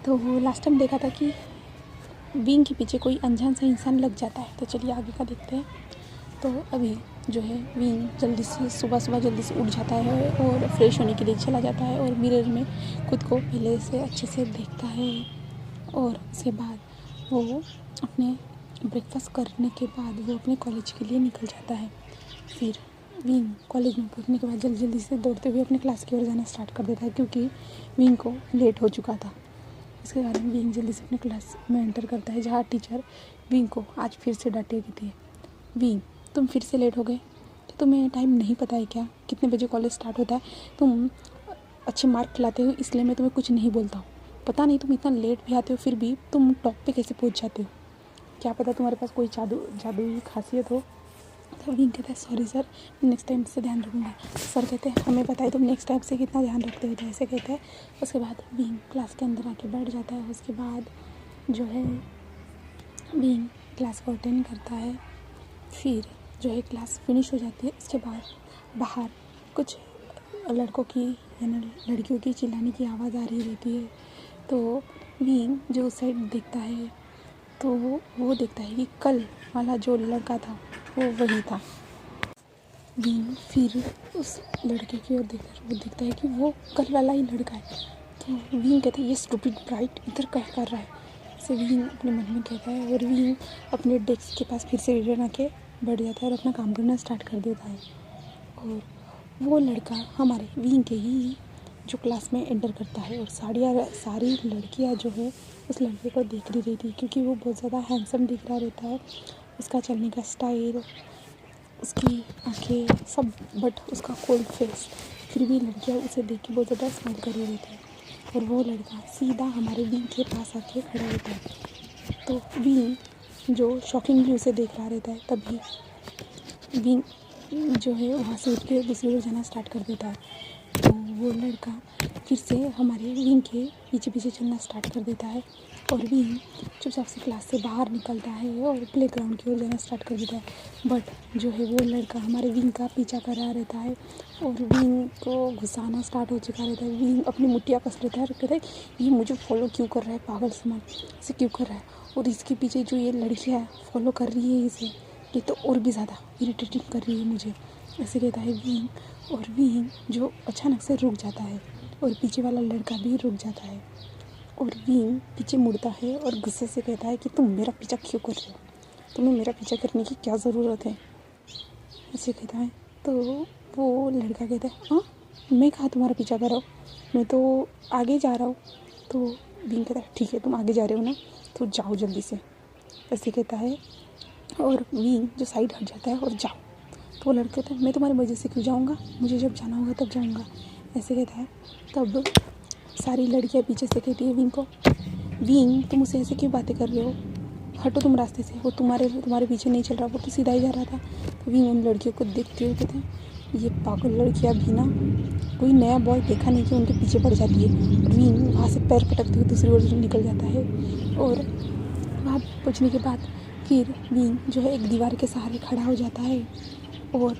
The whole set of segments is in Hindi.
तो लास्ट टाइम देखा था कि विंग के पीछे कोई अनजान सा इंसान लग जाता है। तो चलिए आगे का देखते हैं। तो अभी जो है विंग जल्दी से सुबह जल्दी से उठ जाता है और फ्रेश होने के लिए चला जाता है और मिरर में खुद को पहले से अच्छे से देखता है और उसके बाद वो अपने ब्रेकफास्ट करने के बाद वो अपने कॉलेज के लिए निकल जाता है। फिर विंग कॉलेज में पहुंचने के बाद जल्दी से दौड़ते हुए अपने क्लास की ओर जाना स्टार्ट कर देता है क्योंकि विंग को लेट हो चुका था। इसके कारण विंग जल्दी से अपने क्लास में एंटर करता है जहाँ टीचर विंग को आज फिर से डांटे देती है। विंग, तुम फिर से लेट हो गए। तो तुम्हें टाइम नहीं पता है क्या कितने बजे कॉलेज स्टार्ट होता है? तुम अच्छे मार्क लाते हो इसलिए मैं तुम्हें कुछ नहीं बोलता हूँ। पता नहीं तुम इतना लेट भी आते हो फिर भी तुम टॉप पे कैसे पहुँच जाते हो? क्या पता तुम्हारे पास कोई जादुई खासियत हो। तो विंग कहता है सॉरी सर, नेक्स्ट टाइम से ध्यान रखूँगा। सर कहते हैं हमें पता है तुम नेक्स्ट टाइम से कितना ध्यान रखते हो। तो ऐसे कहते हैं। उसके बाद विंग क्लास के अंदर आके बैठ जाता है। उसके बाद जो है विंग क्लास को अटेंड करता है। फिर जो है क्लास फिनिश हो जाती है। उसके बाद बाहर कुछ लड़कों की यानी लड़कियों की चिल्लाने की आवाज़ आ रही रहती है। तो विंग जो उस साइड देखता है तो वो देखता है कि कल वाला जो लड़का था वो वही था। विंग फिर उस लड़के की ओर देखकर वो देखता है कि वो कल वाला ही लड़का है। तो विंग कहता है ये स्टूपिड ब्राइट इधर क्या कर रहा है? ऐसे विंग अपने मन में कहता है और विंग अपने डेस्क के पास फिर से रिटर्न आके बैठ जाता है और अपना काम करना स्टार्ट कर देता है। और वो लड़का हमारे विंग के ही जो क्लास में एंटर करता है और सारी लड़कियां जो है उस लड़के को देख रही रहती है क्योंकि वो बहुत ज़्यादा हैंडसम दिख रहा रहता है। उसका चलने का स्टाइल, उसकी आंखें सब, बट उसका कोल्ड फेस। फिर भी लड़कियां उसे देख के बहुत ज़्यादा स्माइल कर रही रहती है और वो लड़का सीधा हमारे विंग के पास आके खड़ा होता है। तो विंग जो शॉकिंगली उसे देख रहा रहता है तभी विंग जो है वहाँ से उठ के दूसरी ओर जाना स्टार्ट कर देता है। तो वो लड़का फिर से हमारे विंग के पीछे पीछे चलना स्टार्ट कर देता है और विंग चुपचाप से क्लास से बाहर निकलता है और प्लेग्राउंड की ओर जाना स्टार्ट कर देता है। बट जो है वो लड़का हमारे विंग का पीछा कर रहा रहता है और विंग को घुसाना स्टार्ट हो चुका रहता है। विंग अपनी मुट्ठियाँ कस लेता है और कहता है ये मुझे फॉलो क्यों कर रहा है, पागल समान इसे क्यों कर रहा है? और इसके पीछे जो ये लड़की है फॉलो कर रही है इसे, ये तो और भी ज़्यादा इरिटेटिंग कर रही है मुझे, ऐसे कहता है विंग। और विंग जो अचानक से रुक जाता है और पीछे वाला लड़का भी रुक जाता है और विंग पीछे मुड़ता है और गुस्से से कहता है कि तुम मेरा पीछा क्यों कर रहे हो? तुम्हें मेरा पीछा करने की क्या ज़रूरत है? ऐसे कहता है। तो वो लड़का कहता है हाँ, मैं कहाँ तुम्हारा पीछा कर रहा हूँ, मैं तो आगे जा रहा हूँ। तो विंग कहता है ठीक है तुम आगे जा रहे हो ना, तो जाओ जल्दी से, ऐसे कहता है। और विंग जो साइड हट जाता है और जाओ। तो वो लड़का कहता है मैं तुम्हारी वजह से क्यों जाऊँगा, मुझे जब जाना होगा तब जाऊँगा, ऐसे कहता है। तब सारी लड़कियाँ पीछे से कहती है विंग को, विंग तुम उससे ऐसे क्यों बातें कर रहे हो, हटो तुम रास्ते से, वो तुम्हारे पीछे नहीं चल रहा, वो तो सीधा ही जा रहा था। तो विंग उन लड़कियों को देखते हुए कहते हैं ये पागल लड़कियाँ भी ना कोई नया बॉय देखा नहीं कि उनके पीछे पड़ जाती है। और विंग वहाँ से पैर पटकते हुए दूसरी ओर निकल जाता है और वहाँ पहुँचने के बाद फिर विंग जो है एक दीवार के सहारे खड़ा हो जाता है और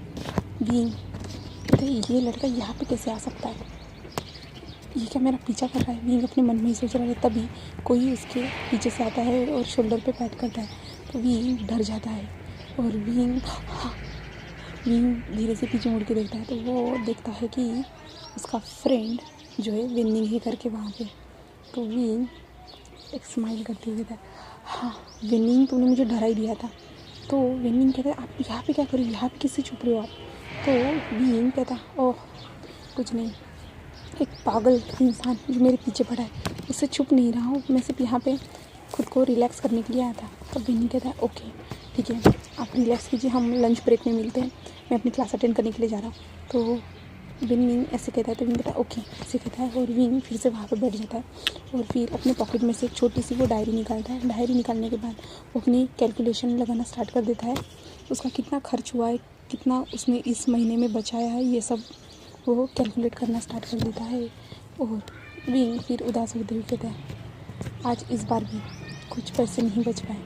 विंग कहते हैं ये लड़का यहाँ पे कैसे आ सकता है, ये क्या मेरा पीछा कर रहा है? विंग अपने मन में ही सोच रहा है। तभी कोई उसके पीछे से आता है और शोल्डर पे पैट करता है तो विंग डर जाता है और विंग धीरे से पीछे मुड़ के देखता है तो वो देखता है कि उसका फ्रेंड जो है विनिंग ही करके वहाँ पे। तो विंग एक स्माइल करते हुए कहता है हाँ विनिंग, तुमने मुझे डरा ही दिया था। तो विनिंग कहता है आप यहाँ पे क्या कर रही हो, यहाँ पे किससे छुप रहे हो आप? तो विंग कहता ओह कुछ नहीं, एक पागल इंसान जो मेरे पीछे पड़ा है उससे छुप नहीं रहा हूँ, मैं सिर्फ यहाँ पे खुद को रिलैक्स करने के लिए आया था। तो विनिंग कहता है ओके ठीक है आप रिलैक्स कीजिए, हम लंच ब्रेक में मिलते हैं, मैं अपनी क्लास अटेंड करने के लिए जा रहा हूँ। तो विंग ऐसे कहता है तो विंग कहता है ओके ऐसे कहता है और विंग फिर से वहाँ पर बैठ जाता है और फिर अपने पॉकेट में से एक छोटी सी वो डायरी निकालता है। डायरी निकालने के बाद वो अपनी कैलकुलेशन लगाना स्टार्ट कर देता है, उसका कितना खर्च हुआ है, कितना उसने इस महीने में बचाया है, ये सब वो कैलकुलेट करना स्टार्ट कर देता है। और विंग फिर उदास होते हुए कहता है आज इस बार भी कुछ पैसे नहीं बच पाए।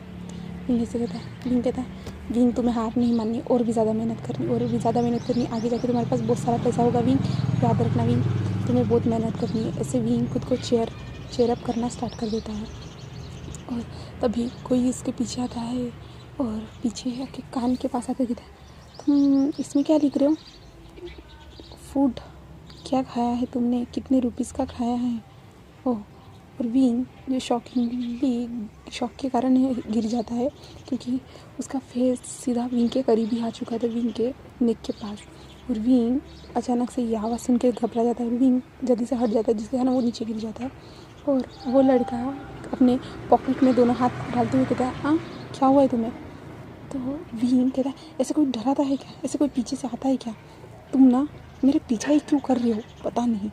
विंग ऐसे कहता है, विंग कहता है विंग तुम्हें हार नहीं माननी, और भी ज़्यादा मेहनत करनी, और भी ज़्यादा मेहनत करनी, आगे जाके तुम्हारे पास बहुत सारा पैसा होगा विंग, याद रखना विंग तुम्हें बहुत मेहनत करनी है। ऐसे विंग खुद को चेयर चेयर अप करना स्टार्ट कर देता है। और तभी कोई इसके पीछे आता है और पीछे आके कान के पास आकर कहता है, तुम इसमें क्या लिख रहे हो? फूड क्या खाया है तुमने, कितने रुपीज़ का खाया है? ओह। और विंग जो शॉक के कारण गिर जाता है, क्योंकि उसका फेस सीधा विंग के करीब ही आ चुका था, विंग के नेक के पास। और विंग अचानक से ये आवाज़ सुन के घबरा जाता है। विंग जल्दी से हट जाता है, जिसके कारण वो नीचे गिर जाता है। और वो लड़का अपने पॉकेट में दोनों हाथ डालते हुए कहता है, हाँ क्या हुआ है तुम्हें? तो विंग कहता है, ऐसे कोई डराता है क्या? ऐसे कोई पीछे से आता है क्या? तुम ना मेरे पीछा ही क्यों कर रहे हो? पता नहीं,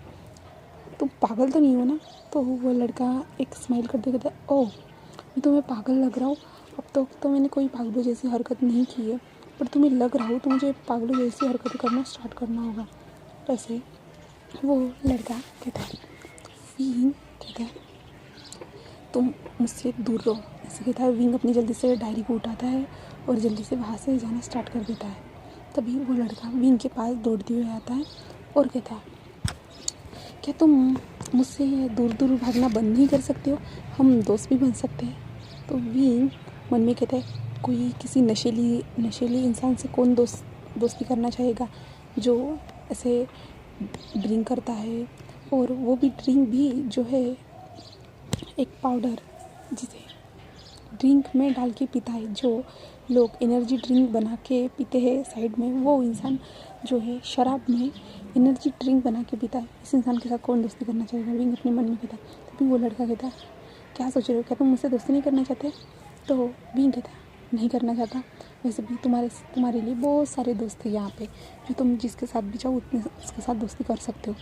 तुम पागल तो नहीं हो ना? तो वो लड़का एक स्माइल करते कहता है, ओह मैं तुम्हें पागल लग रहा हूँ? अब तक तो मैंने कोई पागलों जैसी हरकत नहीं की है, पर तुम्हें लग रहा हो तो मुझे पागलों जैसी हरकतें करना स्टार्ट करना होगा। ऐसे वो लड़का कहता है, विंग कहता है, तुम मुझसे दूर रहो। ऐसे कहता है। विंग अपनी जल्दी से डायरी को उठाता है और जल्दी से वहाँ से जाना स्टार्ट कर देता है। तभी वो लड़का विंग के पास दौड़ते हुए आता है और कहता है, क्या तुम मुझसे दूर दूर भागना बंद नहीं कर सकते हो? हम दोस्त भी बन सकते हैं। तो विंग मन में कहता है, कोई किसी नशेली इंसान से कौन दोस्ती करना चाहेगा, जो ऐसे ड्रिंक करता है, और वो भी ड्रिंक भी जो है एक पाउडर जिसे ड्रिंक में डाल के पीता है। जो लोग एनर्जी ड्रिंक बना के पीते हैं साइड में, वो इंसान जो है शराब में एनर्जी ड्रिंक बना के पीता है। इस इंसान के साथ कौन दोस्ती करना चाहेगा? विंग अपने मन में कहता है। तभी वो लड़का कहता है, क्या सोच रहे हो? क्या तुम मुझसे दोस्ती नहीं करना चाहते? तो विंग कहता है, नहीं करना चाहता। वैसे भी तुम्हारे लिए बहुत सारे दोस्त हैं यहाँ पे, जो तुम जिसके साथ भी चाहो उतने उसके साथ दोस्ती कर सकते हो,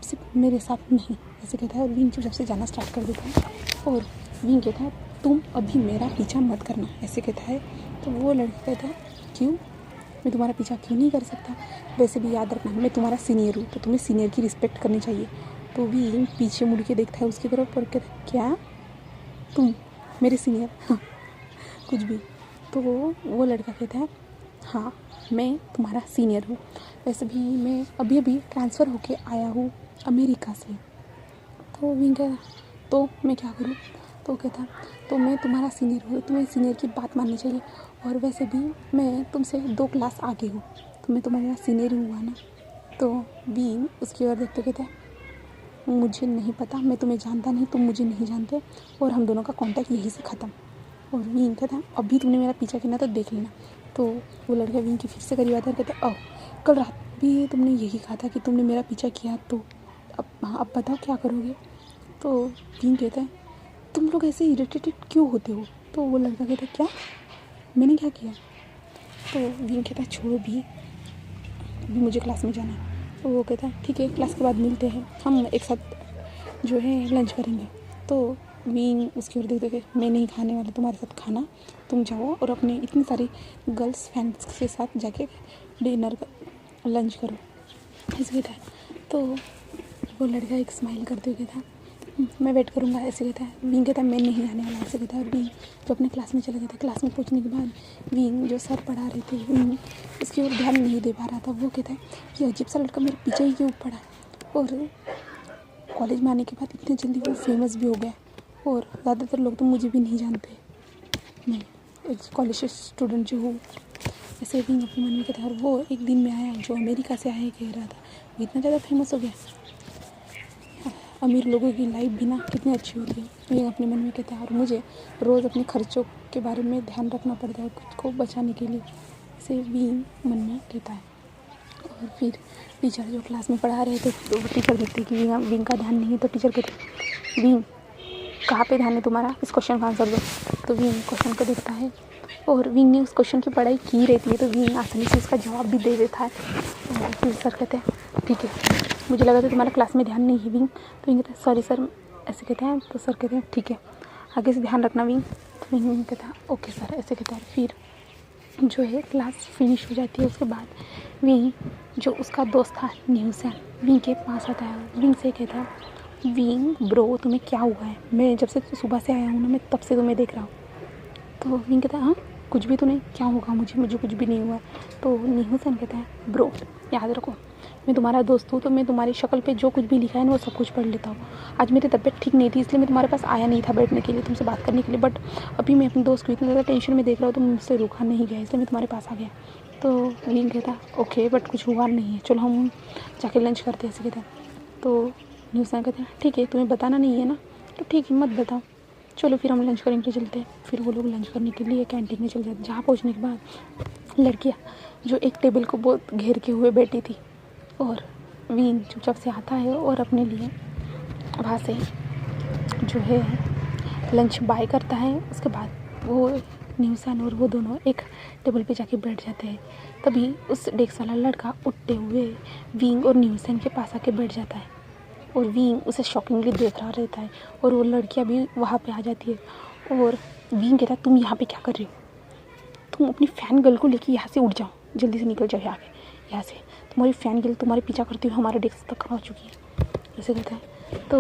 सिर्फ मेरे साथ नहीं। ऐसे कहता है और विंग चुपचाप से जाना स्टार्ट कर देता है। और विंग कहता है, तुम अभी मेरा पीछा मत करना। ऐसे कहता है। तो वो लड़का कहता है, क्यों? मैं तुम्हारा पीछा क्यों नहीं कर सकता? वैसे भी याद रखना, मैं तुम्हारा सीनियर हूँ, तो तुम्हें सीनियर की रिस्पेक्ट करनी चाहिए। तो विंग पीछे मुड़ के देखता है उसकी तरफ और कहता है, क्या तुम मेरे सीनियर? हाँ कुछ भी। तो वो लड़का कहता है, हाँ मैं तुम्हारा सीनियर हूँ। वैसे भी मैं अभी अभी ट्रांसफ़र होके आया हूँ अमेरिका से। तो विंग कहता, तो मैं क्या करूँ? तो कहता, तो मैं तुम्हारा सीनियर हूँ, तुम्हें सीनियर की बात माननी चाहिए। और वैसे भी मैं तुमसे 2 क्लास आगे हूँ, तो मैं तुम्हारा सीनियर ही हुआ ना। तो विंग उसकी ओर देखते कहता है, मुझे नहीं पता, मैं तुम्हें जानता नहीं, तुम मुझे नहीं जानते, और हम दोनों का कॉन्टैक्ट यहीं से ख़त्म। और विंग कहता है, अभी तुमने मेरा पीछा किया तो देख लेना। तो वो लड़का विंग की फिर से करीब आता है और कहता है, ओह कल रात भी तुमने यही कहा था कि तुमने मेरा पीछा किया, तो अब बताओ क्या करोगे? तो विंग कहता है, तुम लोग ऐसे इरिटेटेड क्यों होते हो? तो वो लड़का कहता है, क्या मैंने क्या किया? तो विंग कहता है, छोड़ो भी मुझे क्लास में जाना है। तो वो कहता है, ठीक है क्लास के बाद मिलते हैं, हम एक साथ जो है लंच करेंगे। तो विंग उसकी ओर देख देखे, मैं नहीं खाने वाला तुम्हारे साथ खाना, तुम जाओ और अपने इतनी सारी गर्ल्स फ्रेंड्स के साथ जाके डिनर लंच करो। ऐसे कहता है। तो वो लड़का एक स्माइल करते हुए कहता है, मैं वेट करूँगा। ऐसे कहता है। विंग कहता है, मैं नहीं जाने वाला। ऐसे कहता है। और विंग जो अपने क्लास में चला जाता है। क्लास में पहुँचने के बाद विंग जो सर पढ़ा रहे थे, विंग उसकी ओर ध्यान नहीं दे पा रहा था। वो कहता है, ये अजीब सा लड़का मेरे पीछे ही क्यों पड़ा? और कॉलेज में आने के बाद इतने जल्दी वो फेमस भी हो गया, और ज़्यादातर लोग तो मुझे भी नहीं जानते, मैं एक कॉलेज स्टूडेंट जो हूँ। ऐसे विंग अपने मन में कहता है। और वो एक दिन में आया जो अमेरिका से आया कह रहा था, वो इतना ज़्यादा फेमस हो गया। अमीर लोगों की लाइफ भी ना कितनी अच्छी होती है, विंग अपने मन में कहता है। और मुझे रोज़ अपने खर्चों के बारे में ध्यान रखना पड़ता है खुद को बचाने के लिए, ऐसे विंग मन में कहता है। और फिर टीचर जो क्लास में पढ़ा रहे थे, तो टीचर देखते कि विंग का ध्यान नहीं है, तो टीचर कहते, विंग कहाँ पे ध्यान है तुम्हारा, इस क्वेश्चन का आंसर दो। तो विंग क्वेश्चन को देखता है, और विंग ने उस क्वेश्चन की पढ़ाई की रहती है, तो विंग आसानी से उसका जवाब भी दे देता है। और फिर सर कहते हैं, ठीक है, मुझे लगा था तुम्हारा क्लास में ध्यान नहीं है विंग। तो विंग कहता है, सॉरी सर। ऐसे कहते हैं। तो सर कहते हैं, ठीक है, आगे से ध्यान रखना विंग। तो विंग कहता है, ओके सर। ऐसे कहता है। फिर जो है क्लास फिनिश हो जाती है। उसके बाद विंग जो उसका दोस्त था न्यूसन, विंग के पास आता है। विंग से कहता है, विंग ब्रो तुम्हें क्या हुआ है? मैं जब से सुबह से आया हूँ ना, मैं तब से तुम्हें देख रहा हूँ। तो विंग कहता है, हाँ कुछ भी तो नहीं, क्या होगा मुझे कुछ भी नहीं हुआ। तो न्यूसन कहता है, ब्रो याद रखो, मैं तुम्हारा दोस्त हूँ तो मैं तुम्हारी शक्ल पे जो कुछ भी लिखा है ना वो सब कुछ पढ़ लेता हूँ। आज मेरी तबीयत ठीक नहीं थी इसलिए मैं तुम्हारे पास आया नहीं था बैठने के लिए, तुमसे बात करने के लिए, बट अभी मैं अपने दोस्त को इतना ज़्यादा टेंशन में देख रहा हूँ तो मुझसे रुका नहीं गया, इसलिए मैं तुम्हारे पास आ गया। तो विंग कहता ओके बट कुछ हुआ नहीं है, चलो हम जाके लंच करते हैं, ऐसे कहता है। तो न्यूज़ कहते हैं ठीक है तुम्हें बताना नहीं है ना, तो ठीक है मत बताओ, चलो फिर हम लंच करने के लिए चलते हैं। फिर वो लोग लंच करने के लिए कैंटीन में चले जाते हैं, जहाँ पहुँचने के बाद लड़कियाँ जो एक टेबल को बहुत घेर के हुए बैठी थी, और विंग चुपचाप से आता है और अपने लिए वहाँ से जो है लंच बाय करता है। उसके बाद वो न्यूसन और वो दोनों एक टेबल पे जाके बैठ जाते हैं। तभी उस डेस्क वाला लड़का उठते हुए विंग और न्यूसन के पास आके बैठ जाता है, और विंग उसे शॉकिंगली देख रहा रहता है, और वो लड़कियाँ भी वहाँ पे आ जाती है। और विंग कहता है तुम यहाँ पे क्या कर रही हो, तुम अपनी फ़ैन गर्ल को लेके यहाँ से उठ जाओ, जल्दी से निकल जाओ यहाँ से, तुम्हारी फ़ैन गर्ल तुम्हारे पीछा करती हुई हमारे डेस्क तक आ चुकी है, ऐसे कहता है। तो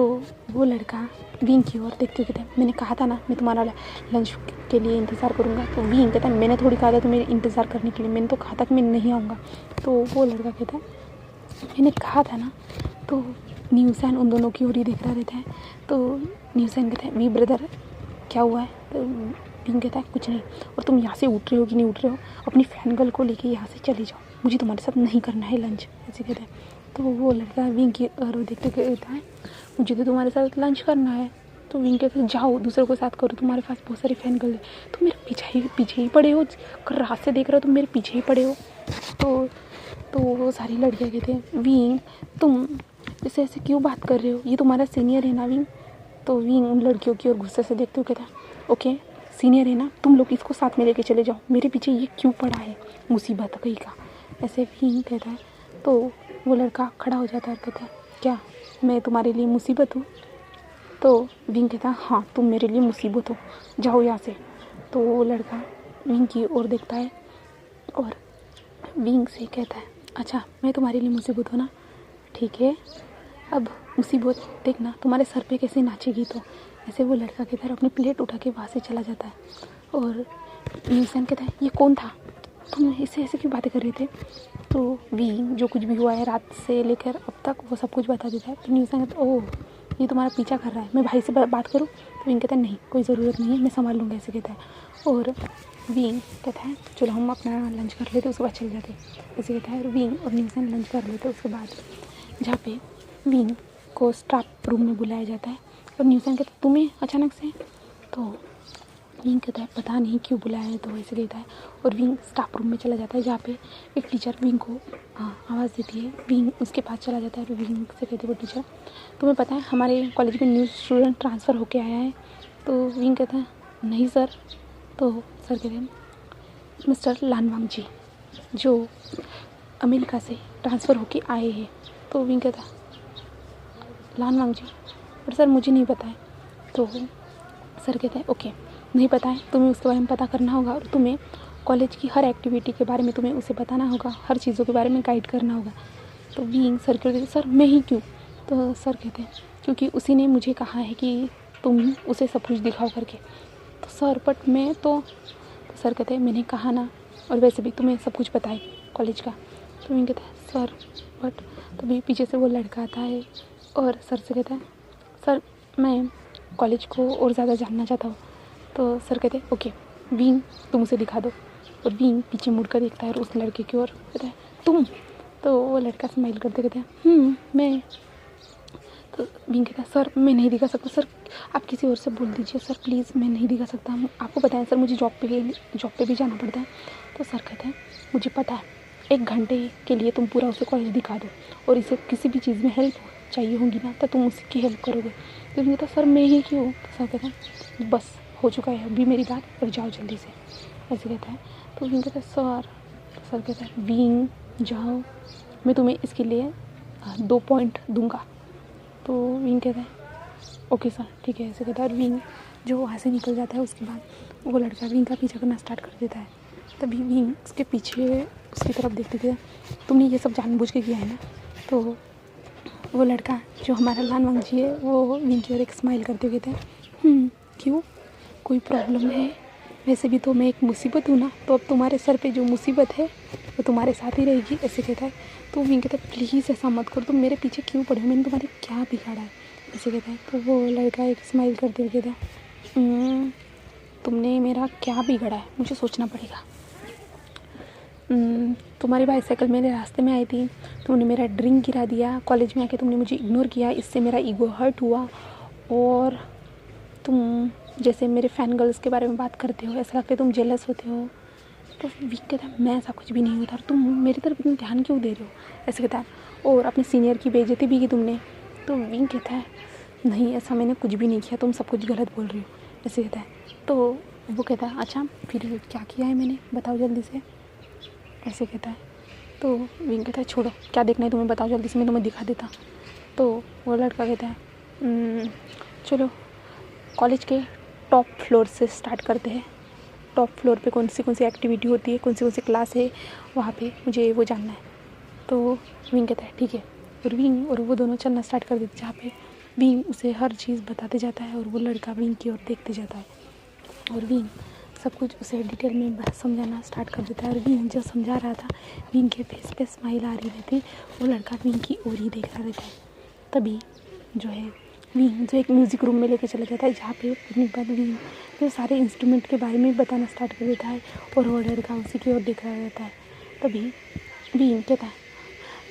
वो लड़का विंग की ओर देखते हुए कहता है मैंने कहा था ना मैं तुम्हारा लंच के लिए इंतज़ार करूँगा। तो विंग कहता है मैंने थोड़ी कहा था तुम्हें इंतज़ार करने के लिए, मैंने तो कहा था कि मैं नहीं आऊँगा। तो वो लड़का कहता है मैंने कहा था ना। तो न्यूसन उन दोनों की ओर ही देख रहा रहता है। तो न्यूसन कहता है वी ब्रदर क्या हुआ है। तो विंग कहता है कुछ नहीं, और तुम यहाँ से उठ रहे हो कि नहीं उठ रहे हो, अपनी फैन गर्ल को लेके यहाँ से चले जाओ, मुझे तुम्हारे साथ नहीं करना है लंच, ऐसे कहता है। तो वो लड़का विंग की ओर देखते कहता है मुझे तो तुम्हारे साथ लंच करना है। तो विंग कहता है जाओ दूसरों के साथ करो, तुम्हारे पास बहुत सारी फैन गर्ल है, तुम मेरे पीछे ही पड़े हो, रात से देख रहे हो तुम मेरे पीछे ही पड़े हो। तो वो सारी लड़कियाँ कहते हैं विंग तुम ऐसे क्यों बात कर रहे हो, ये तुम्हारा सीनियर है ना विंग। तो विंग उन लड़कियों की ओर गुस्से से देखते हुए कहता है ओके सीनियर है ना, तुम लोग इसको साथ में लेके चले जाओ, मेरे पीछे ये क्यों पड़ा है, मुसीबत कहीं का, ऐसे विंग कहता है। तो वो लड़का खड़ा हो जाता है और कहता है क्या मैं तुम्हारे लिए मुसीबत हूँ। तो विंग कहता है हाँ तुम मेरे लिए मुसीबत हो, जाओ यहाँ से। तो वो लड़का विंग की ओर देखता है और विंग से कहता है अच्छा मैं तुम्हारे लिए मुसीबत हूँ ना, ठीक है अब मुसीबत देखना तुम्हारे सर पे कैसे नाचेगी। तो ऐसे वो लड़का के तरफ अपनी प्लेट उठा के वहाँ से चला जाता है। और न्यूसन कहता है ये कौन था, तुम इससे ऐसे क्यों बातें कर रहे थे। तो विंग जो कुछ भी हुआ है रात से लेकर अब तक वो सब कुछ बता देता है। तो न्यूसन कहता है ओह ये तुम्हारा पीछा कर रहा है, मैं भाई से बात करूँ। तो विंग कहता है नहीं कोई ज़रूरत नहीं है, मैं संभाल लूँगा, ऐसे कहता है। और विंग कहता है चलो हम अपना लंच कर लेते उसके बाद चल जाते, ऐसे कहता है। और विंग और न्यूसन लंच कर लेते उसके बाद जहाँ पे विंग को स्टाफ रूम में बुलाया जाता है। और न्यूसन कहता है तुम्हें अचानक से। तो विंग कहता है पता नहीं क्यों बुलाया है, तो ऐसे कहता है। और विंग स्टाफ रूम में चला जाता है जहाँ पे एक टीचर विंग को आवाज़ देती है। विंग उसके पास चला जाता है और विंग से कहती है वो टीचर तुम्हें पता है हमारे कॉलेज में न्यू स्टूडेंट ट्रांसफ़र होके आया है। तो विंग कहता है नहीं सर। तो सर कहते हैं मिस्टर लानवांग जी जो अमेरिका से ट्रांसफ़र होके आए हैं। तो विंग कहता है लानवांग जी, पर सर मुझे नहीं पता है। तो सर कहता है ओके नहीं पता है, तुम्हें उसके बारे में पता करना होगा और तुम्हें कॉलेज की हर एक्टिविटी के बारे में तुम्हें उसे बताना होगा, हर चीज़ों के बारे में गाइड करना होगा। तो विंग सर कहते सर मैं ही क्यों। तो सर कहते हैं क्योंकि उसी ने मुझे कहा है कि तुम उसे सब कुछ दिखाओ करके। तो सर बट मैं तो सर कहते हैं मैंने कहा ना, और वैसे भी तुम्हें सब कुछ पता है कॉलेज का। तो विंग कहता है सर बट तभी पीछे से वो लड़का आता है और सर से कहता है सर मैं कॉलेज को और ज़्यादा जानना चाहता हूँ। तो सर कहते हैं ओके विंग तुम उसे दिखा दो। और विंग पीछे मुड़ कर देखता है और उस लड़के की ओर कहता है तुम। तो वो लड़का स्माइल करते कहता है मैं। तो विंग कहता है सर मैं नहीं दिखा सकता, सर आप किसी और से बोल दीजिए सर प्लीज़, मैं नहीं दिखा सकता, आपको पता है सर मुझे जॉब पे भी जाना पड़ता है। तो सर कहते हैं मुझे पता है 1 घंटे के लिए तुम पूरा उसे कॉलेज दिखा दो, और इसे किसी भी चीज़ में हेल्प चाहिए होगी ना तो तुम उसकी हेल्प करोगे। तो विंग कहता है सर मैं ही क्यों। तो सर कहता है बस हो चुका है अभी मेरी बात, और जाओ जल्दी से, ऐसे कहता है। तो विंग कहता है सर। तो सर कहता है विंग जाओ, मैं तुम्हें इसके लिए 2 पॉइंट दूंगा। तो विंग कहता है ओके सर ठीक है, ऐसे कहता है। और विंग जो वहाँ से निकल जाता है उसके बाद वो लड़का विंग का पीछा करना स्टार्ट कर देता है। तभी विंग उसके पीछे उसकी तरफ देखते थे तुमने ये सब जानबूझ के किया है ना। तो वो लड़का जो हमारा लानवांग जी है वो विंग की ओर एक स्माइल करते हुए कहते हैं क्यों कोई प्रॉब्लम है। वैसे भी तो मैं एक मुसीबत हूँ ना, तो अब तुम्हारे सर पे जो मुसीबत है वो तुम्हारे साथ ही रहेगी, ऐसे कहता है। तो विंग कहता है प्लीज़ ऐसा मत करो, तुम मेरे पीछे क्यों पड़े हो, मैंने तुम्हारे क्या बिगाड़ा है, ऐसे कहता है। तो वो लड़का एक स्माइल करते हुए कहता है तुमने मेरा क्या बिगाड़ा है, मुझे सोचना पड़ेगा। तुम्हारी बाईसाइकिल मेरे रास्ते में आई थी, तुमने मेरा ड्रिंक गिरा दिया, कॉलेज में आके तुमने मुझे इग्नोर किया, इससे मेरा ईगो हर्ट हुआ, और तुम जैसे मेरे फ़ैन गर्ल्स के बारे में बात करते हो, ऐसा लगता है तुम जेलस होते हो। तो विंग कहता है मैं ऐसा कुछ भी नहीं होता, और तुम मेरी तरफ इतना ध्यान क्यों दे रहे हो, ऐसे कहता है। और अपने सीनियर की बेइज्जती भी की तुमने। तो विंग कहता है नहीं, ऐसा मैंने कुछ भी नहीं किया, तुम सब कुछ गलत बोल रही हो, ऐसे कहता है। तो वो कहता है अच्छा फिर क्या किया है मैंने, बताओ जल्दी से, ऐसे कहता है। तो विंग कहता है छोड़ो, क्या देखना है तुम्हें, बताओ जल्दी से, मैं तुम्हें दिखा देता। तो वो लड़का कहता है चलो कॉलेज के टॉप फ्लोर से स्टार्ट करते हैं, टॉप फ्लोर पे कौन सी एक्टिविटी होती है, कौन सी क्लास है, वहाँ पे मुझे वो जानना है। तो विंग कहता है ठीक है, और विंग और वो दोनों चलना स्टार्ट कर देते, जहाँ पे विंग उसे हर चीज़ बताते जाता है, और वो लड़का विंग की ओर देखते जाता है, और विंग सब कुछ उसे डिटेल में समझाना स्टार्ट कर देता है। और विंग जो समझा रहा था, विंग के फेस पे स्माइल आ रही रहती, वो लड़का विंग की ओर ही देख रहा रहता है। तभी जो है विंग जो एक म्यूज़िक रूम में लेके चला जाता है, जहाँ पे अपने बाद विंग जो सारे इंस्ट्रूमेंट के बारे में बताना स्टार्ट कर देता है, और वो लड़का उसी की ओर देख रहा रहता है। तभी विंग कहता है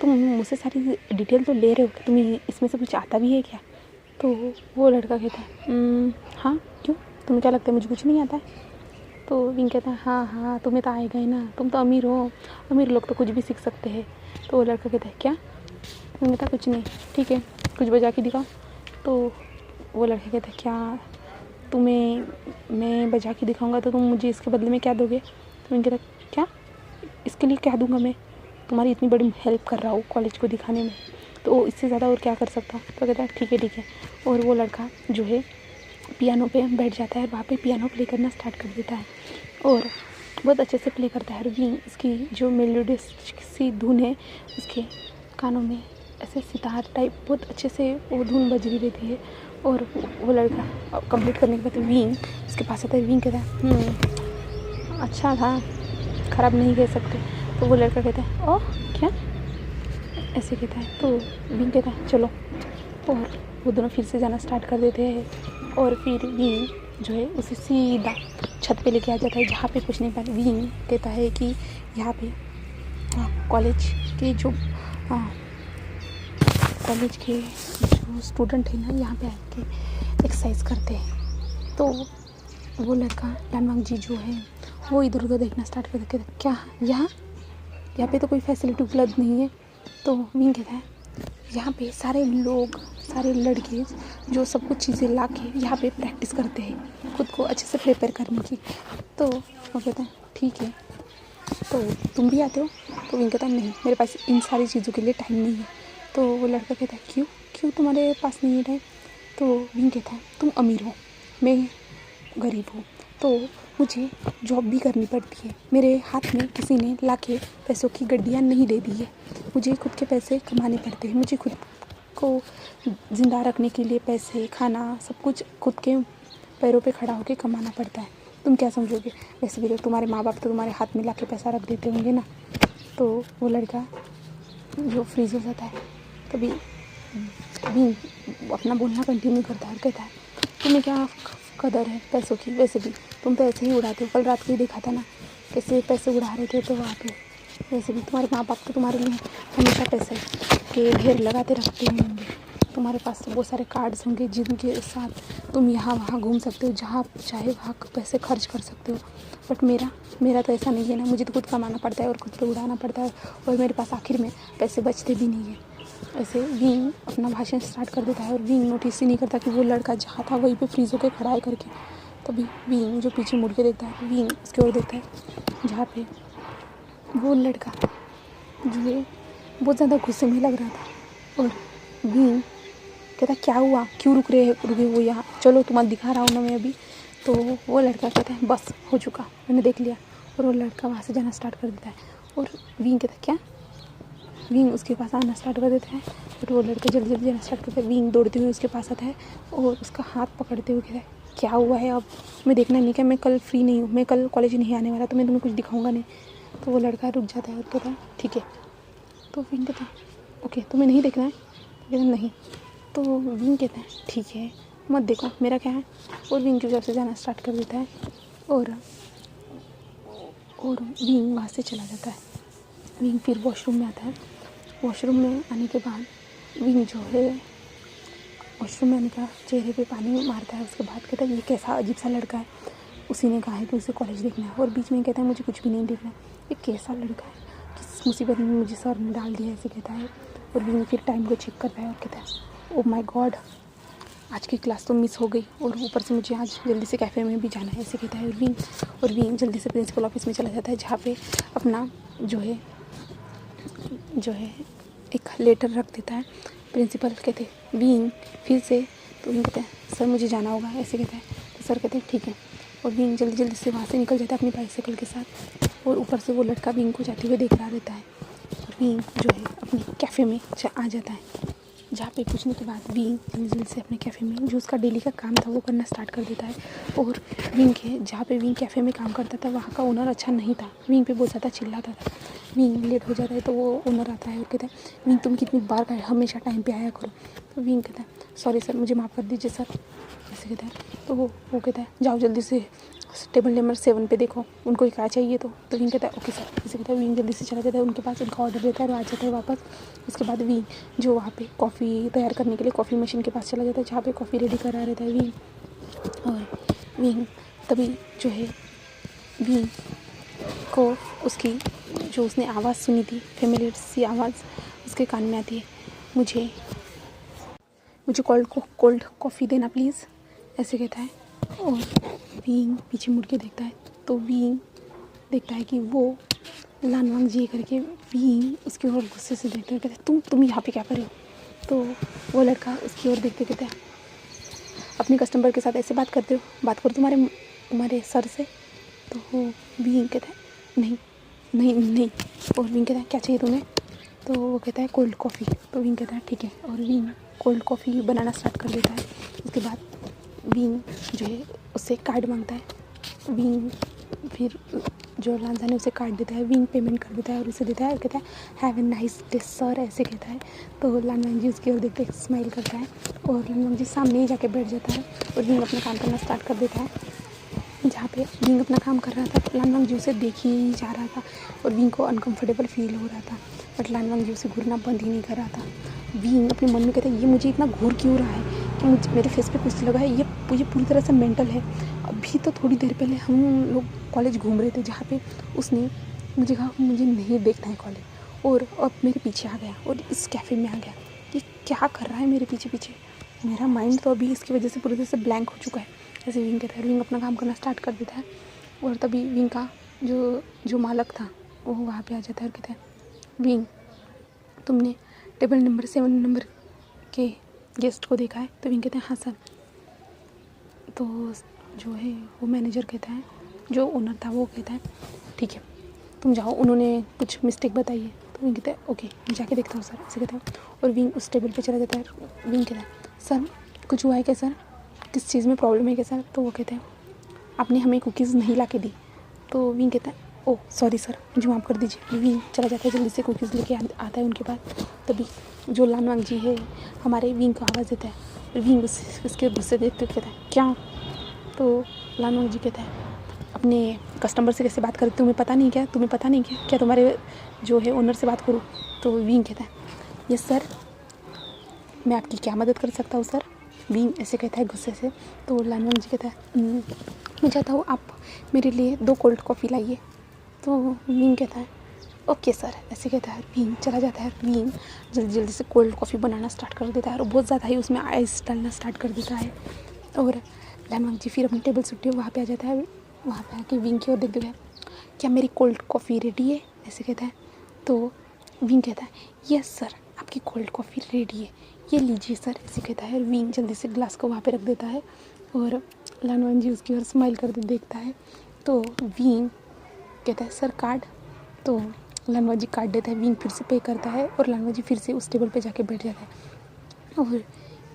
तुम मुझसे सारी डिटेल तो ले रहे हो, तुम्हें इसमें से कुछ आता भी है क्या। तो वो लड़का कहता है हाँ क्यों, तुम्हें क्या लगता है मुझे कुछ नहीं आता है। तो विंग कहता है हाँ तुम्हें तो आएगा ही ना, तुम तो अमीर हो, अमीर लोग तो कुछ भी सीख सकते हैं। तो वो लड़का कहता है क्या, विंग कहता कुछ नहीं, ठीक है कुछ बजा के दिखाओ। तो वो लड़का कहता है क्या तुम्हें मैं बजा के दिखाऊंगा तो तुम मुझे इसके बदले में क्या दोगे। तो विंग कहता है क्या, इसके लिए क्या दूंगा, मैं तुम्हारी इतनी बड़ी हेल्प कर रहा हूँ कॉलेज को दिखाने में, तो इससे ज़्यादा और क्या कर सकता हूँ। तो कहता है ठीक है। और वो लड़का जो है पियानो पे बैठ जाता है, वहाँ पे पियानो प्ले करना स्टार्ट कर देता है, और बहुत अच्छे से प्ले करता है। और विंग इसकी जो मेलोडियस सी धुन है उसके कानों में ऐसे सितार टाइप बहुत अच्छे से वो धुन बज रही रहती है। और वो लड़का कंप्लीट करने के बाद विंग उसके पास आता है, विंग कहता है अच्छा था, ख़राब नहीं कह सकते। तो वो लड़का कहता है ओह क्या, ऐसे कहता है। तो विंग कहता है चलो, और वो दोनों फिर से जाना स्टार्ट कर देते हैं। और फिर विंग जो है उसे सीधा छत पे लेके आ जाता है, जहाँ पे कुछ नहीं पाए। विंग कहता है कि यहाँ पे कॉलेज के जो स्टूडेंट है ना, यहाँ पे आके एक्सरसाइज करते हैं। तो वो लड़का लानवांग जी जो है वो इधर उधर देखना स्टार्ट कर देते, क्या यहाँ पे तो कोई फैसिलिटी उपलब्ध नहीं है। तो विंग कहता है यहाँ पे सारे लोग, सारे लड़के जो सब कुछ चीज़ें ला के यहाँ पे प्रैक्टिस करते हैं खुद को अच्छे से प्रिपेयर करने की। तो वो कहता है ठीक है, तो तुम भी आते हो। तो विंग कहता है नहीं, मेरे पास इन सारी चीज़ों के लिए टाइम नहीं है। तो वो लड़का कहता है क्यों तुम्हारे पास नहीं है टाइम। तो विंग कहता है तुम अमीर हो, मैं गरीब हूँ, तो मुझे जॉब भी करनी पड़ती है, मेरे हाथ में किसी ने लाके पैसों की गड्डियाँ नहीं दे दी है, मुझे खुद के पैसे कमाने पड़ते हैं, मुझे खुद को ज़िंदा रखने के लिए पैसे, खाना, सब कुछ खुद के पैरों पे खड़ा होकर कमाना पड़ता है। तुम क्या समझोगे, वैसे भी तो तुम्हारे माँ बाप तो तुम्हारे हाथ में लाके पैसा रख देते होंगे ना। तो वो लड़का जो फ्रीज हो जाता है, तभी अपना बोलना कंटिन्यू करता है, कहता है तुम्हें क्या कदर है पैसों की, वैसे भी तुम तो ऐसे ही उड़ाते हो, कल रात को ही देखा था ना कैसे पैसे उड़ा रहे थे। तो वहाँ पे वैसे भी तुम्हारे माँ बाप तो तुम्हारे लिए हमेशा पैसे के ढेर लगाते रखते होंगे, तुम्हारे पास तो बहुत सारे कार्ड्स होंगे जिनके साथ तुम यहाँ वहाँ घूम सकते हो, जहाँ चाहे वहाँ पैसे खर्च कर सकते हो। बट मेरा तो ऐसा नहीं है ना, मुझे तो खुद कमाना पड़ता है और खुद पे उड़ाना पड़ता है, और मेरे पास आखिर में पैसे बचते भी नहीं है। ऐसे विंग अपना भाषण स्टार्ट कर देता है, और विंग नोटिस ही नहीं करता कि वो लड़का जहाँ था वहीं पे फ्रीज होकर खड़ा है करके। तभी विंग जो पीछे मुड़ के देखता है, विंग उसकी ओर देखता है जहाँ पे वो लड़का जो है बहुत ज़्यादा गुस्से में लग रहा था। और विंग कहता क्या हुआ, क्यों रुके वो यहाँ, चलो तुम्हें दिखा रहा हूँ ना मैं अभी। तो वो लड़का कहता है बस हो चुका, मैंने देख लिया। और वो लड़का वहाँ से जाना स्टार्ट कर देता है, और विंग कहता है क्या, विंग उसके पास आना स्टार्ट कर देता है। और वो लड़का जल्दी जाना स्टार्ट करता है, विंग दौड़ते हुए उसके पास आता है और उसका हाथ पकड़ते हुए कहता है क्या हुआ है अब, मैं देखना नहीं क्या, मैं कल फ्री नहीं हूँ, मैं कल कॉलेज नहीं आने वाला, तो मैं तुम्हें कुछ दिखाऊंगा नहीं। तो वो लड़का रुक जाता है और कहता है ठीक है। तो विंग कहता है ओके तुम्हें नहीं देखना है, कहता है नहीं। तो विंग कहता है ठीक है मत देखो मेरा क्या है, और विंग की तरफ से जाना स्टार्ट कर देता है। और विंग वहाँ से चला जाता है। विंग फिर वॉशरूम में आता है। वॉशरूम में आने के बाद विंग जो है वॉशरूम में आने का चेहरे पे पानी मारता है। उसके बाद कहता है ये कैसा अजीब सा लड़का है, उसी ने कहा है कि उसे कॉलेज देखना है, और बीच में कहता है मुझे कुछ भी नहीं देखना, ये कैसा लड़का है, किस मुसीबत में मुझे सर ने डाल दिया, ऐसे कहता है। और विंग फिर टाइम को चेक करता है और कहता है ओह माय गॉड आज की क्लास तो मिस हो गई, और ऊपर से मुझे आज जल्दी से कैफ़े में भी जाना है, ऐसे कहता है। और विंग जल्दी से प्रिंसिपल ऑफिस में चला जाता है, जहाँ पे अपना जो है एक लेटर रख देता है। प्रिंसिपल कहते विंग फिर से, तो विंग कहते हैं सर मुझे जाना होगा, ऐसे कहता है। तो सर कहते हैं ठीक है, और विंग जल्दी जल्दी से वहाँ से निकल जाता है अपनी बाइसाइकिल के साथ। और ऊपर से वो लड़का विंग को जाते हुए देख रहा रहता है। और विंग जो है अपने कैफ़े में आ जाता है, जहाँ पे पूछने के बाद विंग जल्दी जल्दी से अपने कैफ़े में जो उसका डेली का काम था वो करना स्टार्ट कर देता है। और विंग के जहाँ पे विंग कैफ़े में काम करता था वहाँ का ओनर अच्छा नहीं था, विंग पे बहुत ज़्यादा चिल्लाता था। विंग लेट हो जाता है तो वो ओनर आता है और कहता है विंग तुम कितनी बार हमेशा टाइम पे आया करो। तो विंग कहता है सॉरी सर मुझे माफ़ कर दीजिए सर, ऐसे कहता है। तो वो कहता है जाओ जल्दी से टेबल नंबर 7 पे देखो उनको क्या चाहिए। तो विंग कहता है ओके सर, ऐसे कहता है। विंग जल्दी से चला जाता है उनके पास, उनका ऑर्डर देता है और आ जाता है वापस। उसके बाद विंग जो वहाँ पे कॉफ़ी तैयार करने के लिए कॉफ़ी मशीन के पास चला जाता है, जहाँ पे कॉफ़ी रेडी करा रहता है विंग। और विंग तभी जो है विंग को उसकी जो उसने आवाज़ सुनी थी फेमिलियर सी आवाज़ उसके कान में आती है, मुझे कोल्ड कॉफ़ी देना प्लीज़, ऐसे कहता है। और विंग पीछे मुड़ के देखता है तो विंग देखता है कि वो लानवांग जी करके विंग उसकी ओर गुस्से से देखता है, कहता है तुम यहाँ पे क्या कर रहे हो। तो वो लड़का उसकी ओर देखते कहता है अपने कस्टमर के साथ ऐसे बात करते हो, बात करो तुम्हारे सर से। तो वो विंग कहता है नहीं नहीं नहीं। और विंग कहता है क्या चाहिए तुम्हें। तो वो कहता है कोल्ड कॉफ़ी। तो विंग कहता है ठीक है, और विंग कोल्ड कॉफ़ी बनाना स्टार्ट कर देता है। उसके बाद विंग जो है उससे कार्ड मांगता है। विंग फिर जो लांजा ने उसे कार्ड देता है, विंग पेमेंट कर देता है और उसे देता है और कहता है have a nice day sir, ऐसे कहता है। तो लानवांग जी उसकी ओर देखते स्माइल करता है और लानवांग जी सामने ही जाके बैठ जाता है और विंग अपना काम करना स्टार्ट कर देता है। जहाँ पे विंग अपना काम कर रहा था तो लानवांग जी उसे देख ही जा रहा था और विंग को अनकम्फर्टेबल फील हो रहा था, बट लानवांग जी उसे घूरना बंद ही नहीं कर रहा था। विंग अपने मन में कहता है ये मुझे इतना घूर क्यों रहा है कि मुझे मेरे फेस पे कुछ लगा है, ये पूरी तरह से मेंटल है। अभी तो थोड़ी देर पहले हम लोग कॉलेज घूम रहे थे जहाँ पे उसने मुझे कहा मुझे नहीं देखना है कॉलेज, और अब मेरे पीछे आ गया और इस कैफ़े में आ गया, ये क्या कर रहा है मेरे पीछे पीछे, मेरा माइंड तो अभी इसकी वजह से पूरी तरह से ब्लैंक हो चुका है, ऐसे विंग कहता है। विंग अपना काम करना स्टार्ट कर देता है और तभी विंग का जो मालक था वो वहाँ पे आ जाता है और कहता है विंग तुमने टेबल नंबर 7 के गेस्ट को देखा है। तो विंग कहते हैं हाँ सर। तो जो है वो मैनेजर कहता है, जो ओनर था वो कहता है ठीक है तुम जाओ, उन्होंने कुछ मिस्टेक बताई है। तो विंग कहता है ओके मैं जाके देखता हूँ सर, ऐसे कहता है। और विंग उस टेबल पे चला जाता है। विंग कहता है सर कुछ हुआ है क्या सर, किस चीज़ में प्रॉब्लम है क्या सर। तो वो कहते हैं आपने हमें कुकीज़ नहीं ला के दी। तो विंग कहता है ओह सॉरी सर मुझे माफ़ कर दीजिए। विंग चला जाता है जल्दी से कुकीज़ लेके आता है उनके पास। तभी जो लानवांग जी है हमारे विंग को आवाज़ देता है। विंग उसके गुस्से देखते हुए कहता है क्या। तो लानवांग जी कहता है अपने कस्टमर से कैसे बात करते तुम्हें पता नहीं क्या तुम्हारे जो है ओनर से बात करूँ। तो विंग कहता है यस सर मैं आपकी क्या मदद कर सकता हूँ सर, विंग ऐसे कहता है गुस्से से। तो लानवांग जी कहता है मैं चाहता हूँ आप मेरे लिए 2 कोल्ड कॉफ़ी लाइए। तो विंग कहता है ओके सर, ऐसे कहता है। विंग चला जाता है। विंग जल्दी जल्दी से कोल्ड कॉफ़ी बनाना स्टार्ट कर देता है और बहुत ज़्यादा ही उसमें आइस डालना स्टार्ट कर देता है। और लानवांग जी फिर अपनी टेबल से उठे वहाँ पे आ जाता है। वहाँ पे आके विंग की ओर देखते हुए क्या मेरी कोल्ड कॉफ़ी रेडी है, ऐसे कहता है। तो विंग कहता है यस सर आपकी कोल्ड कॉफ़ी रेडी है, ये लीजिए सर, ऐसे कहता है। और विंग जल्दी से ग्लास को वहाँ पे रख देता है और लानवांग जी उसकी ओर स्माइल करते देखता है। तो विंग कहता है सर कार्ड। तो लानवांग जी कार्ड देता है। विंग फिर से पे करता है और लानवांग जी फिर से उस टेबल पे जाके बैठ जाता है। और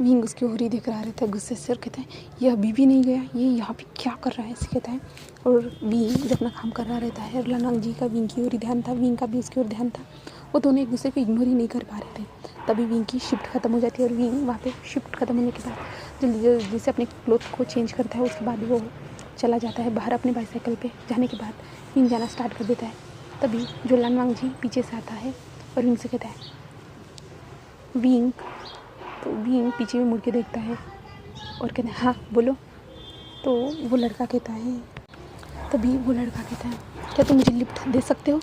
विंग उसकी ओर ही देख रहा रहता है गुस्से से और कहता है ये अभी भी नहीं गया, ये यहाँ पे क्या कर रहा है ऐसे कहता है। और विंग जब अपना काम कर रहा रहता है और लानवांग जी का विंग की ओर ही ध्यान था, विंग का भी उसकी ओर ध्यान था। वो दोनों एक दूसरे को इग्नोर ही नहीं कर पा रहे थे। तभी विंग की शिफ्ट ख़त्म हो जाती है और विंग वहाँ पे शिफ्ट ख़त्म होने के बाद जल्दी से अपने क्लोथ को चेंज करता है। उसके बाद वो चला जाता है बाहर अपने बाईसाइकिल पे। जाने के बाद विंग जाना स्टार्ट कर देता है। तभी जो लानवांग जी पीछे से आता है और विंग से कहता है विंग। तो विंग पीछे में मुड़ के देखता है और कहता है हाँ बोलो। तो वो लड़का कहता है क्या तुम मुझे लिफ्ट दे सकते हो।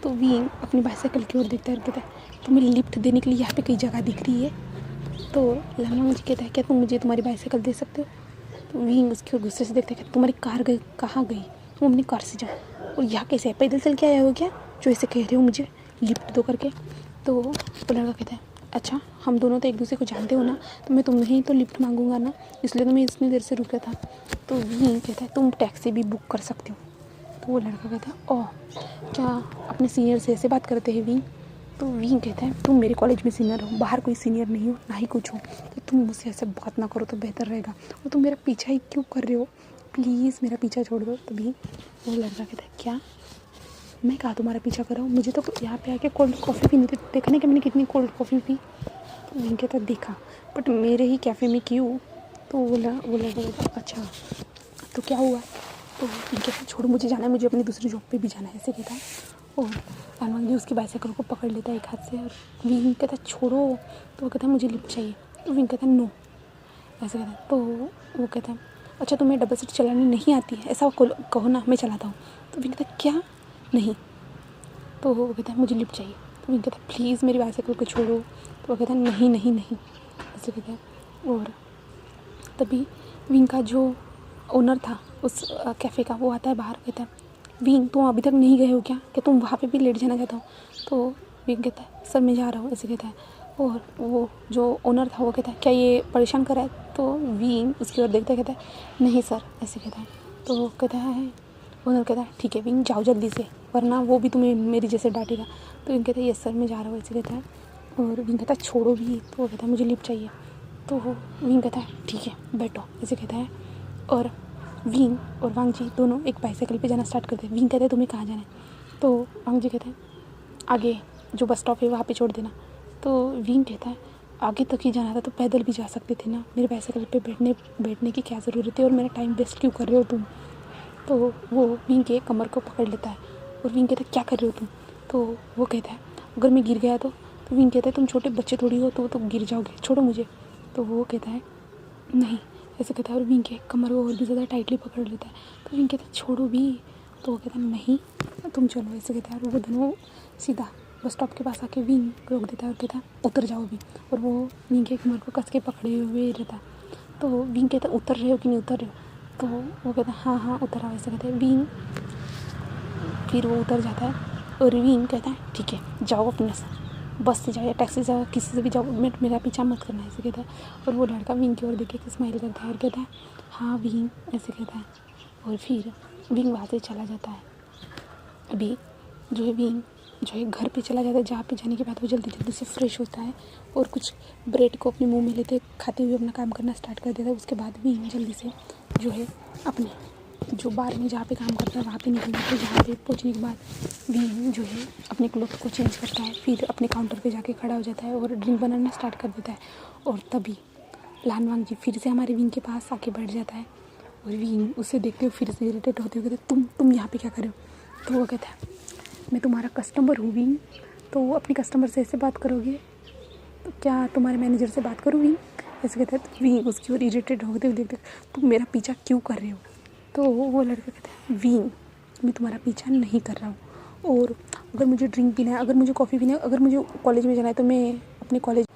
तो विंग अपनी बाईसाइकिल की ओर देखता है और कहता है तुम्हें लिफ्ट देने के लिए यहाँ पे कई जगह दिख रही है। तो लानवांग जी कहता है क्या तुम मुझे तुम्हारी बाईसाइकिल दे सकते हो। तो विंग उसकी ओर गुस्से से देखता है कि तुम्हारी कार गई कहाँ गई, तुम अपनी कार से जाओ और यहाँ कैसे है, पैदल चल के आया हो क्या जो ऐसे कह रहे हो मुझे लिफ्ट दो करके। तो वो लड़का कहता है अच्छा हम दोनों तो एक दूसरे को जानते हो ना, तो मैं तुम्हें ही तो लिफ्ट मांगूंगा ना, इसलिए तो मैं इतनी देर से रुका था। तो विंग कहता है तुम टैक्सी भी बुक कर सकते हो। तो वो लड़का कहता है ओह क्या अपने सीनियर से ऐसे बात करते हैं विंग। तो विंग कहता है तुम मेरे कॉलेज में सीनियर हो, बाहर कोई सीनियर नहीं हो ना ही कुछ हो, तो तुम मुझसे ऐसे बात ना करो तो बेहतर रहेगा। और तुम मेरा पीछा ही क्यों कर रहे हो, प्लीज़ मेरा पीछा छोड़ दो। तभी वो लड़का कहता है क्या मैं कहा तुम्हारा पीछा कर रहा हूँ, मुझे तो यहाँ पे आके कोल्ड कॉफ़ी पीनी थी, देखा नहीं कि मैंने कितनी कोल्ड कॉफ़ी पी। तो विंग कहता देखा बट मेरे ही कैफ़े में क्यों। तो वो लड़का अच्छा तो क्या हुआ। तो विंग कहता छोड़ो मुझे जाना है, मुझे अपनी दूसरी जॉब पे भी जाना है ऐसे कहता है। और लानवांग जी उसकी बाईसाइकिल को पकड़ लेता है एक हाथ से और विंग कहता छोड़ो। तो वो कहता है मुझे लिफ्ट चाहिए। तो विंग कहता है नो ऐसे कहता है। तो वो कहता है अच्छा तुम्हें डबल सीट चलानी नहीं आती है, ऐसा कहो ना मैं चलाता हूँ। तो विंग कहता क्या नहीं। तो वो कहता है मुझे लिफ्ट चाहिए। तो विंग कहता है प्लीज़ मेरी बाईसाइकिल को छोड़ो। तो वो कहता है नहीं नहीं नहीं ऐसे कहता है। और तभी विंग का जो ओनर था उस कैफ़े का वो आता है बाहर, कहता है विंग तुम अभी तक नहीं गए हो क्या तुम वहाँ पे भी लेट जाना चाहता हो। तो विंग कहता है सर मैं जा रहा हूँ ऐसे कहता है। और वो जो ओनर था वो कहता है क्या ये परेशान कर रहा है। तो विंग उसकी ओर देखता है, कहता है नहीं सर ऐसे कहता है। तो वो कहता है ओनर कहता है ठीक है विंग जाओ जल्दी से वरना वो भी तुम्हें मेरी जैसे डांटेगा। तो विंग कहता है यस सर मैं जा रहा हूँ ऐसे कहता है। और विंग कहता है छोड़ो भी। तो वो कहता है मुझे लिफ्ट चाहिए। तो वो विंग कहता है ठीक है बैठो ऐसे कहता है। और विंग और वांग जी दोनों एक बाईसाइकिल पे जाना स्टार्ट करते हैं। विंग कहते हैं तुम्हें कहाँ जाना है। तो वांग जी कहते हैं आगे जो बस स्टॉप है वहाँ पे छोड़ देना। तो विंग कहता है आगे तक ही जाना था तो पैदल भी जा सकते थे ना, मेरे बाईसाइकिल पे बैठने की क्या ज़रूरत है और मेरा टाइम वेस्ट क्यों कर रहे हो तुम। तो वो विंग के कमर को पकड़ लेता है और विंग कहता है क्या कर रहे हो तुम। तो वो कहता है अगर मैं गिर गया तो विंग कहता है तुम छोटे बच्चे थोड़ी हो तो गिर जाओगे, छोड़ो मुझे। तो वो कहता है नहीं ऐसे कहता है और विंग के कमर को और भी ज़्यादा टाइटली पकड़ लेता है। तो विंग कहता है छोड़ो भी। तो वो कहता है नहीं तुम चलो ऐसे कहता है। और वो दोनों सीधा बस स्टॉप के पास आके विंग रोक देता है और कहता है उतर जाओ भी। और वो विंग के कमर को कस के पकड़े हुए रहता है। तो विंग कहता है उतर रहे हो कि नहीं उतर रहे हो। तो वो कहता है हाँ उतर आओ ऐसे कहते हैं विंग। फिर वो उतर जाता है और विंग कहता है ठीक है जाओ अपने बस से जाओ या टैक्सी से जाओ किसी से भी जाओ मेरा पीछा मत करना ऐसे कहता है। और वो लड़का विंग की ओर देख के स्माइल करता है और कहता है हाँ विंग ऐसे कहता है। और फिर विंग वहाँ से चला जाता है। अभी जो है विंग जो है घर पे चला जाता है, जहाँ पे जाने के बाद वो जल्दी से फ्रेश होता है और कुछ ब्रेड को अपने मुंह में लेते खाते हुए अपना काम करना स्टार्ट कर देता है। उसके बाद विंग जल्दी से जो है अपने जो बार में जहाँ पे काम करता है वहाँ पे निकल जाता है। जहाँ पे पहुँचने के बाद विंग जो है अपने क्लोथ को चेंज करता है, फिर अपने काउंटर पे जाके खड़ा हो जाता है और ड्रिंक बनाना स्टार्ट कर देता है। और तभी लानवांग जी फिर से हमारे विंग के पास आके बैठ जाता है और विंग उसे देखते हुए फिर से इरिटेट होते हुए कहते तुम यहाँ पे क्या कर रहे हो। तो वो कहता है मैं तुम्हारा कस्टमर हूँ विंग, तो अपने कस्टमर से ऐसे बात करोगे तो क्या तुम्हारे मैनेजर से बात करूँ विंग ऐसे कहता है। तो विंग उसकी ओर इरिटेट होते हुए देखते तुम मेरा पीछा क्यों कर रहे हो। तो वो लड़का कहता है विंग मैं तुम्हारा पीछा नहीं कर रहा हूँ और अगर मुझे ड्रिंक पीना है, अगर मुझे कॉफ़ी पीना है, अगर मुझे कॉलेज में जाना है तो मैं अपने कॉलेज